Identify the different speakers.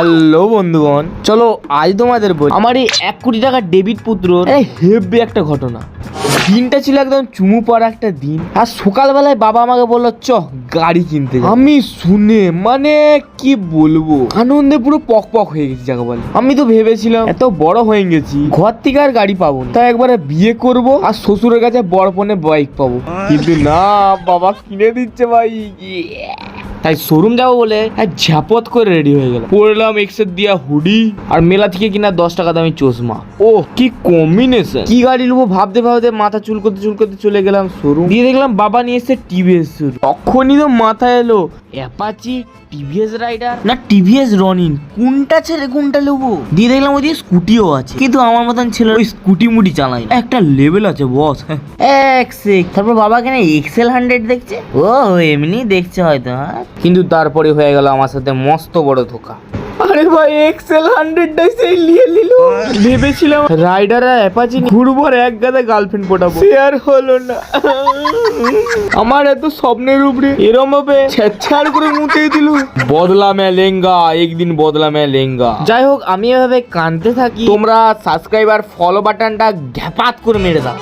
Speaker 1: Hello বন্ধুগণ, চলো আজ তোমাদের বলি আমার এই 1 কোটি টাকার ডেবিট পুত্র হেব্বি একটা ঘটনা। দিনটা ছিল একদম চুমু পড়া একটা দিন, আর সকালবেলায় বাবা আমাকে বললো চ গাড়ি কিনতে। আমি শুনে মানে কি বলবো, আনন্দে পুরো পক পক হয়ে গেছি যাকে বলে। আমি তো ভেবেছিলাম এত বড় হয়ে গেছি, ঘর থেকে আর গাড়ি পাবো না, তাই একবারে বিয়ে করব আর শ্বশুরের কাছে বড়পনে বাইক পাবো। কিন্তু না, বাবা কিনে দিচ্ছে ভাই। তাই শোরুম যাবো বলে ঝাপত করে রেডি হয়ে গেল। পরলাম এক্সের দিয়া হুডি আর মেলা থেকে কিনা 10 টাকা দামি চশমা। ও কি কম্বিনেশন! কি গাড়ি নেবো ভাবতে ভাবতে মাথা চুলকোতে চলে গেলাম শোরুম। দিয়ে দেখলাম বাবা নিয়ে এসছে টিভিএস। তখনই তো মাথায় এলো অ্যাপাচি, টিভিএস রাইডার না টিভিএস রনিন, কোনটা ছেড়ে কোনটা নেবো। দিয়ে দেখলাম ওই স্কুটিও আছে, কিন্তু আমার মতন ছেলে ওই স্কুটি মুটি চালাই না, একটা লেভেল আছে বস। তারপর বাবা কেন এক্সেল 100 দেখছে, ও এমনি দেখছে হয়তো। কিন্তু তারপরে হয়ে গেল আমার সাথে মস্ত বড় ধোকা। আরে ভাই এক্সেল 100টাই সেই নিয়ে নিল। ভেবেছিলাম রাইডার আর অ্যাপাচি ঘুরবো আর এক গাদা গার্লফ্রেন্ড পটাবো, শেয়ার হলো না। আমার এত স্বপ্নের উপরে এরম ভাবে ছেড় করে মুতে দিল। বদলা মে লেঙ্গা, একদিন বদলা মে লেঙ্গা। যাই হোক, আমি এভাবে কাঁদতে থাকি, তোমরা সাবস্ক্রাইব আর ফলো বাটনটা ঘ্যাপাত করে মেরে দাও।